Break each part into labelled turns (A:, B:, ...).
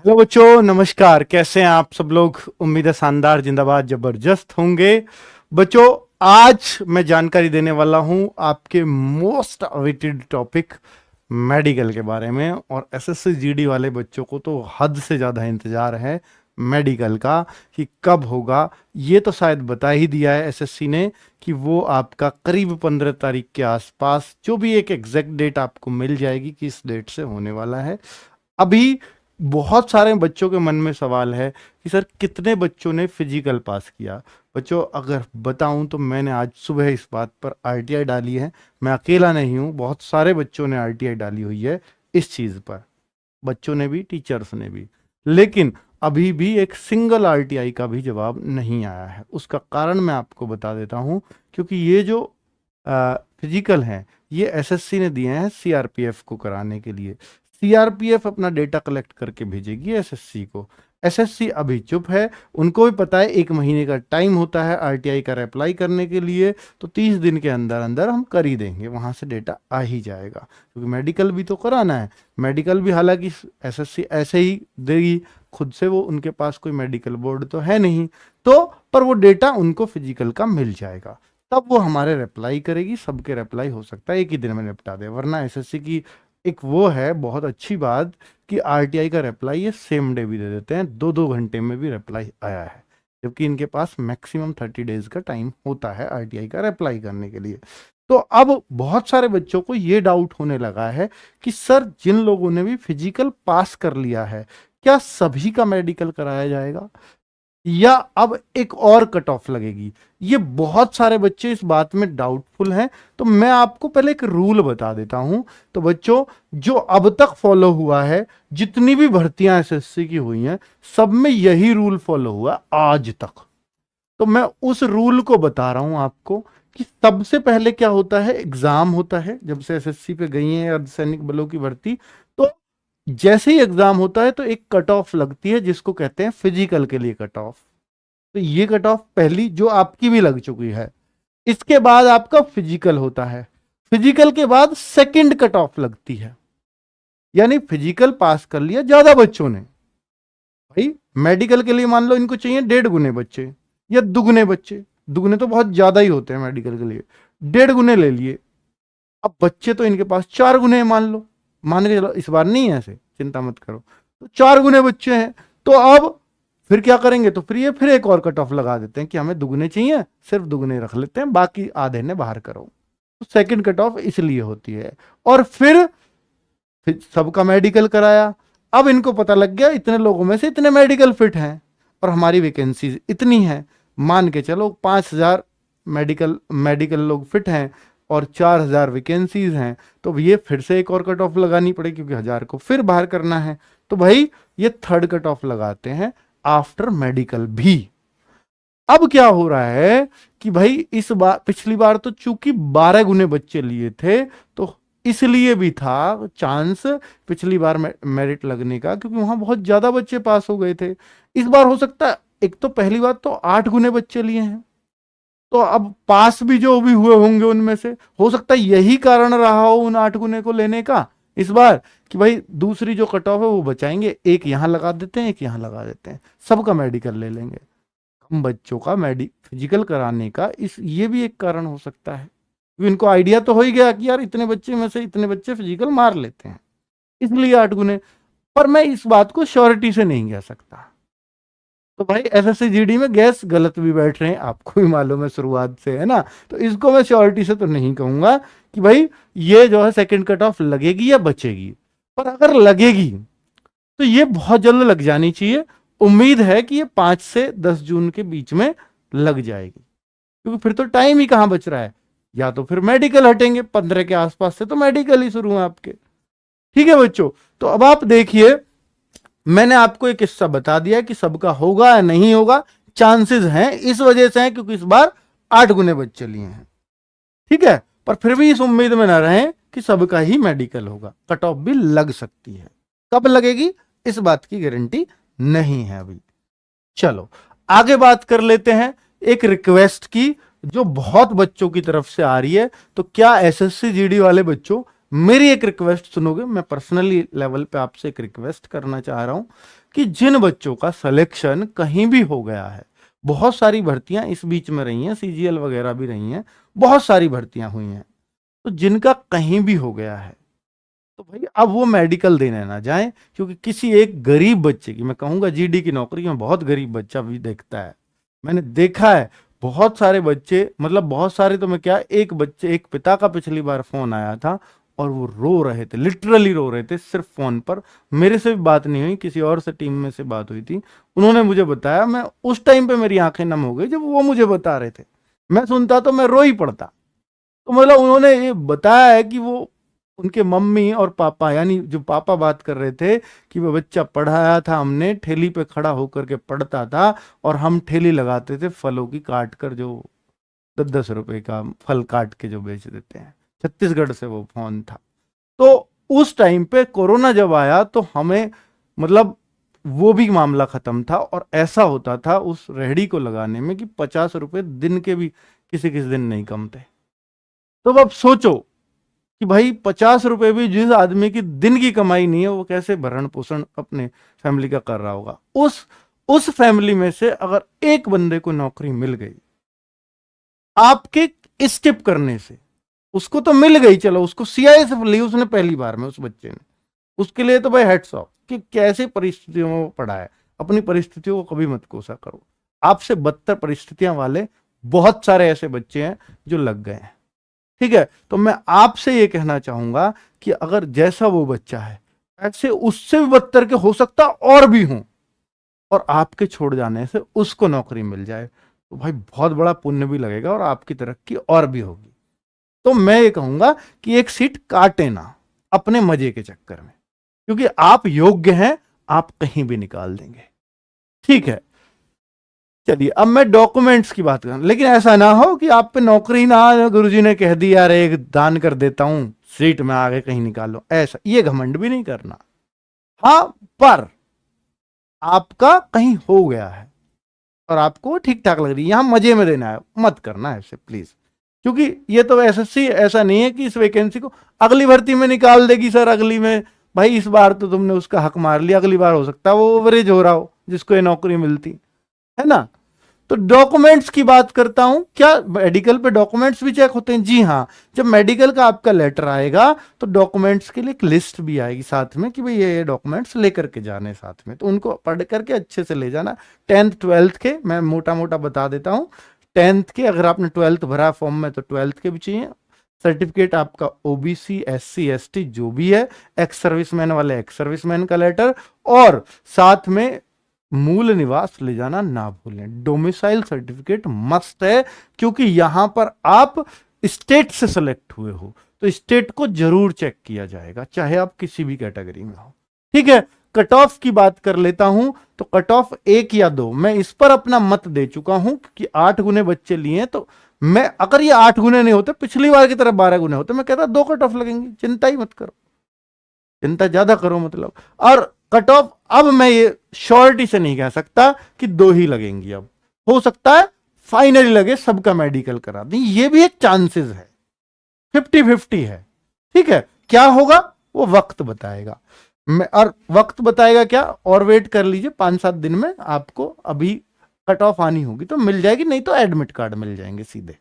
A: Hello बच्चों, नमस्कार। कैसे हैं आप सब लोग? उम्मीद है शानदार, जिंदाबाद, जबरदस्त होंगे। बच्चों, आज मैं जानकारी देने वाला हूं आपके मोस्ट अवेटेड टॉपिक मेडिकल के बारे में। और एसएससी जीडी वाले बच्चों को तो हद से ज़्यादा इंतज़ार है मेडिकल का कि कब होगा। ये तो शायद बता ही दिया है एसएससी ने कि वो आपका करीब 15 तारीख के आसपास, जो भी एक एग्जैक्ट डेट आपको मिल जाएगी कि इस डेट से होने वाला है। अभी बहुत सारे बच्चों के मन में सवाल है कि सर कितने बच्चों ने फिजिकल पास किया। बच्चों, अगर बताऊं तो मैंने आज सुबह इस बात पर आरटीआई डाली है। मैं अकेला नहीं हूं, बहुत सारे बच्चों ने आरटीआई डाली हुई है इस चीज़ पर। बच्चों ने भी, टीचर्स ने भी। लेकिन अभी भी एक सिंगल आरटीआई का भी जवाब नहीं आया है। उसका कारण मैं आपको बता देता हूं। क्योंकि ये जो फिजिकल हैं, ये एसएससी ने दिए हैं सीआरपीएफ को कराने के लिए। सीआरपीएफ अपना डेटा कलेक्ट करके भेजेगी एसएससी को। एसएससी अभी चुप है। उनको भी पता है 1 महीने का टाइम होता है आरटीआई का अप्लाई करने के लिए, तो 30 दिन के अंदर अंदर हम कर ही देंगे, वहां से डेटा आ ही जाएगा। क्योंकि मेडिकल भी तो कराना है। मेडिकल भी हालांकि एसएससी ऐसे ही देगी खुद से, वो उनके पास कोई मेडिकल बोर्ड तो है नहीं, तो पर वो डेटा उनको फिजिकल का मिल जाएगा। तब वो हमारे रिप्लाई करेगी। सबके रिप्लाई हो सकता है एक ही दिन में निपटा दे, वरना एसएससी की एक वो है बहुत अच्छी बात कि आरटीआई का रिप्लाई ये सेम डे भी दे देते हैं। 2-2 घंटे में भी रिप्लाई आया है, जबकि इनके पास मैक्सिमम 30 डेज का टाइम होता है आरटीआई का रिप्लाई करने के लिए। तो अब बहुत सारे बच्चों को ये डाउट होने लगा है कि सर, जिन लोगों ने भी फिजिकल पास कर लिया है, क्या सभी का मेडिकल कराया जाएगा या अब एक और कट ऑफ लगेगी? ये बहुत सारे बच्चे इस बात में डाउटफुल हैं। तो मैं आपको पहले एक रूल बता देता हूं। तो बच्चों, जो अब तक फॉलो हुआ है, जितनी भी भर्तियां एसएससी की हुई हैं, सब में यही रूल फॉलो हुआ आज तक। तो मैं उस रूल को बता रहा हूं आपको कि सबसे पहले क्या होता है, एग्जाम होता है। जब से एसएससी पे गई है अर्धसैनिक बलों की भर्ती, तो जैसे ही एग्जाम होता है तो एक कट ऑफ लगती है जिसको कहते हैं फिजिकल के लिए कट ऑफ। तो ये कट ऑफ पहली जो आपकी भी लग चुकी है। इसके बाद आपका फिजिकल होता है। फिजिकल के बाद सेकंड कट ऑफ लगती है। यानी फिजिकल पास कर लिया ज्यादा बच्चों ने, भाई मेडिकल के लिए मान लो इनको चाहिए 1.5 गुने बच्चे या दुगने बच्चे। दुगने तो बहुत ज्यादा ही होते हैं मेडिकल के लिए, 1.5 गुने ले लिए। अब बच्चे तो इनके पास 4 गुने हैं, मान लो, मान के चलो, इस बार नहीं है ऐसे, चिंता मत करो। तो 4 गुने बच्चे हैं। तो अब फिर क्या करेंगे, तो फिर ये फिर एक और कट ऑफ लगा देते हैं कि हमें दुगने चाहिए, सिर्फ दुगने रख लेते हैं, बाकी आधे ने बाहर करो। तो सेकंड कट ऑफ इसलिए होती है। और फिर सबका मेडिकल कराया। अब इनको पता लग गया इतने लोगों में से इतने मेडिकल फिट हैं और हमारी वैकेंसीज इतनी है। मान के चलो 5,000 मेडिकल मेडिकल लोग फिट हैं और 4,000 वैकेंसीज हैं। तो ये फिर से एक और कट ऑफ लगानी पड़ेगी, क्योंकि 1,000 को फिर बाहर करना है। तो भाई ये थर्ड कट ऑफ लगाते हैं आफ्टर मेडिकल भी। अब क्या हो रहा है कि भाई इस बार, पिछली बार तो चूंकि 12 गुने बच्चे लिए थे, तो इसलिए भी था चांस पिछली बार मेरिट लगने का, क्योंकि वहां बहुत ज्यादा बच्चे पास हो गए थे। इस बार हो सकता है, एक तो पहली बार तो 8 गुने बच्चे लिए हैं, तो अब पास भी जो भी हुए होंगे उनमें से, हो सकता है यही कारण रहा हो उन 8 गुने को लेने का इस बार, कि भाई दूसरी जो कट ऑफ है वो बचाएंगे, एक यहां लगा देते हैं, एक यहां लगा देते हैं, सबका मेडिकल ले लेंगे। कम बच्चों का फिजिकल कराने का इस ये भी एक कारण हो सकता है, क्योंकि इनको आइडिया तो हो ही गया कि यार इतने बच्चे में से इतने बच्चे फिजिकल मार लेते हैं, इसलिए 8 गुने। पर मैं इस बात को श्योरिटी से नहीं कह सकता। तो भाई एसएससी जीडी में गैस गलत भी बैठ रहे हैं, आपको भी मालूम है शुरुआत से, है ना। तो इसको मैं श्योरिटी से तो नहीं कहूंगा कि भाई ये जो है सेकंड कट ऑफ लगेगी या बचेगी। पर अगर लगेगी तो ये बहुत जल्द लग जानी चाहिए। उम्मीद है कि ये 5 से 10 जून के बीच में लग जाएगी, क्योंकि फिर तो टाइम ही कहां बच रहा है। या तो फिर मेडिकल हटेंगे 15 के आसपास से, तो मेडिकल ही शुरू है आपके। ठीक है बच्चों, तो अब आप देखिए, मैंने आपको एक किस्सा बता दिया कि सबका होगा या नहीं होगा। चांसेस हैं इस वजह से हैं क्योंकि इस बार 8 गुने बच्चे लिए हैं। ठीक है, पर फिर भी इस उम्मीद में ना रहें कि सबका ही मेडिकल होगा। कट ऑफ भी लग सकती है, कब लगेगी इस बात की गारंटी नहीं है अभी। चलो आगे बात कर लेते हैं एक रिक्वेस्ट की, जो बहुत बच्चों की तरफ से आ रही है। तो क्या एसएससी जीडी वाले बच्चों मेरी एक रिक्वेस्ट सुनोगे? मैं पर्सनली लेवल पे आपसे एक रिक्वेस्ट करना चाह रहा हूं कि जिन बच्चों का सिलेक्शन कहीं भी हो गया है, बहुत सारी भर्तियां इस बीच में रही हैं, सीजीएल वगैरह भी रही हैं, बहुत सारी भर्तियां हुई हैं, तो जिनका कहीं भी हो गया है तो भाई अब वो मेडिकल देने ना जाएं, क्योंकि किसी एक गरीब बच्चे की, मैं कहूंगा जीडी की नौकरी में बहुत गरीब बच्चा भी देखता है, मैंने देखा है बहुत सारे बच्चे, मतलब बहुत सारे तो मैं क्या, एक बच्चे, एक पिता का पिछली बार फोन आया था और वो रो रहे थे, लिटरली रो रहे थे सिर्फ फोन पर, मेरे से भी बात नहीं हुई, किसी और से टीम में से बात हुई थी, उन्होंने मुझे बताया, मैं उस टाइम पे मेरी आंखें नम हो गई जब वो मुझे बता रहे थे, मैं सुनता तो मैं रो ही पड़ता। तो मतलब उन्होंने ये बताया है कि वो, उनके मम्मी और पापा, यानी जो पापा बात कर रहे थे कि वो बच्चा पढ़ाया था हमने, ठेली पे खड़ा होकर के पढ़ता था और हम ठेली लगाते थे फलों की, काट कर, जो 10-10 रुपए का फल काट के जो बेच देते हैं, छत्तीसगढ़ से वो फोन था। तो उस टाइम पे कोरोना जब आया तो हमें, मतलब वो भी मामला खत्म था, और ऐसा होता था उस रेहड़ी को लगाने में कि 50 रुपए दिन के भी किसी किसी दिन नहीं कम थे। तो अब सोचो कि भाई 50 रुपए भी जिस आदमी की दिन की कमाई नहीं है, वो कैसे भरण पोषण अपने फैमिली का कर रहा होगा। उस फैमिली में से अगर एक बंदे को नौकरी मिल गई आपके स्टेप करने से, उसको तो मिल गई, चलो उसको सीआईएसएफ ली उसने पहली बार में, उस बच्चे ने, उसके लिए तो भाई हेड्स ऑफ कि कैसे परिस्थितियों में पढ़ा है। अपनी परिस्थितियों को कभी मत कोसा करो, आपसे बदतर परिस्थितियां वाले बहुत सारे ऐसे बच्चे हैं जो लग गए हैं। ठीक है, तो मैं आपसे ये कहना चाहूंगा कि अगर जैसा वो बच्चा है ऐसे उससे भी बदतर के हो सकता और भी हों, और आपके छोड़ जाने से उसको नौकरी मिल जाए, तो भाई बहुत बड़ा पुण्य भी लगेगा और आपकी तरक्की और भी होगी। तो मैं ये कहूंगा कि एक सीट काटे ना अपने मजे के चक्कर में, क्योंकि आप योग्य हैं, आप कहीं भी निकाल देंगे। ठीक है, चलिए अब मैं डॉक्यूमेंट्स की बात करूं, लेकिन ऐसा ना हो कि आप पे नौकरी ना, गुरुजी ने कह दिया यार एक दान कर देता हूं सीट में आगे कहीं निकालो, ऐसा ये घमंड भी नहीं करना। हाँ, पर आपका कहीं हो गया है और आपको ठीक ठाक लग रही है, यहां मजे में देना है, मत करना ऐसे प्लीज, क्योंकि ये तो एसएससी ऐसा नहीं है कि इस वैकेंसी को अगली भर्ती में निकाल देगी सर, अगली में, भाई इस बार तो तुमने उसका हक मार लिया, अगली बार हो सकता है वो ओवरेज हो रहा हो जिसको ये नौकरी मिलती है ना। तो डॉक्यूमेंट्स की बात करता हूं, क्या मेडिकल पे डॉक्यूमेंट्स भी चेक होते हैं? जी हाँ, जब मेडिकल का आपका लेटर आएगा तो डॉक्यूमेंट्स के लिए एक लिस्ट भी आएगी साथ में कि भाई ये डॉक्यूमेंट्स लेकर के जाने साथ में, तो उनको पढ़ करके अच्छे से ले जाना। 10th 12th के मैं मोटा मोटा बता देता हूं, 10th के, अगर आपने 12th भरा फॉर्म में तो 12th के भी चाहिए, सर्टिफिकेट आपका ओबीसी एससी एसटी जो भी है, एक्स सर्विसमैन वाले एक्स सर्विसमैन का लेटर, और साथ में मूल निवास ले जाना ना भूलें, डोमिसाइल सर्टिफिकेट मस्ट है, क्योंकि यहां पर आप स्टेट से सेलेक्ट हुए हो तो स्टेट को जरूर चेक किया जाएगा, चाहे आप किसी भी कैटेगरी में हो। ठीक है, कट ऑफ की बात कर लेता हूं, तो कट ऑफ 1 या 2, मैं इस पर अपना मत दे चुका हूं कि 8 गुने बच्चे लिए, तो मैं, अगर ये 8 गुने नहीं होते, पिछली बार की तरह 12 गुने होते, मैं कहता 2 कट ऑफ लगेंगे, चिंता ही मत करो, चिंता ज्यादा करो मतलब। और कट ऑफ अब मैं ये श्योरिटी से नहीं कह सकता कि 2 ही लगेंगी, अब हो सकता है फाइनली लगे सबका मेडिकल करा दें, ये भी एक चांसेस है, 50-50 है। ठीक है, क्या होगा वो वक्त बताएगा, और वक्त बताएगा क्या, और वेट कर लीजिए, 5-7 दिन में आपको अभी कट ऑफ आनी होगी तो मिल जाएगी, नहीं तो एडमिट कार्ड मिल जाएंगे सीधे।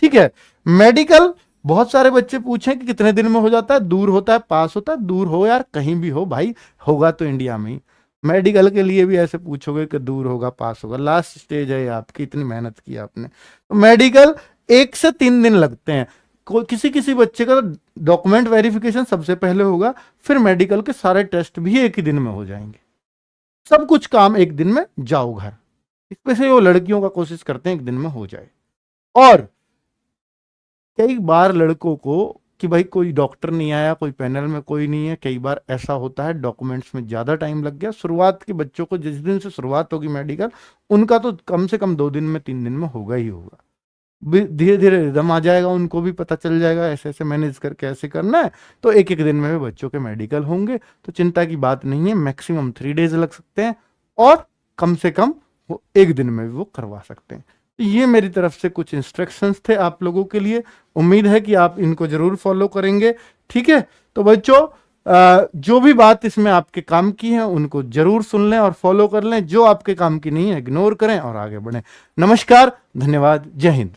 A: ठीक है, मेडिकल बहुत सारे बच्चे पूछें कि कितने दिन में हो जाता है, दूर होता है, पास होता है, दूर हो यार कहीं भी हो भाई, होगा तो इंडिया में ही। मेडिकल के लिए भी ऐसे पूछोगे कि दूर होगा पास होगा, लास्ट स्टेज है आपकी, इतनी मेहनत की आपने, तो मेडिकल 1 से 3 दिन लगते हैं। किसी किसी बच्चे का डॉक्यूमेंट वेरिफिकेशन सबसे पहले होगा, फिर मेडिकल के सारे टेस्ट भी एक ही दिन में हो जाएंगे, सब कुछ काम एक दिन में, जाओ घर। इसमें वो लड़कियों का कोशिश करते हैं एक दिन में हो जाए। और कई बार लड़कों को कि भाई कोई डॉक्टर नहीं आया, कोई पैनल में कोई नहीं है, कई बार ऐसा होता है डॉक्यूमेंट्स में ज्यादा टाइम लग गया। शुरुआत के बच्चों को जिस दिन से शुरुआत होगी मेडिकल, उनका तो कम से कम 2 दिन में 3 दिन में होगा ही होगा, धीरे धीरे रिदम आ जाएगा, उनको भी पता चल जाएगा ऐसे ऐसे मैनेज करके ऐसे करना है, तो एक एक दिन में भी बच्चों के मेडिकल होंगे, तो चिंता की बात नहीं है। मैक्सिमम 3 डेज लग सकते हैं और कम से कम वो 1 दिन में भी वो करवा सकते हैं। तो ये मेरी तरफ से कुछ इंस्ट्रक्शंस थे आप लोगों के लिए, उम्मीद है कि आप इनको जरूर फॉलो करेंगे। ठीक है, तो बच्चों जो भी बात इसमें आपके काम की है उनको जरूर सुन लें और फॉलो कर लें, जो आपके काम की नहीं है इग्नोर करें और आगे बढ़ें। नमस्कार, धन्यवाद, जय हिंद।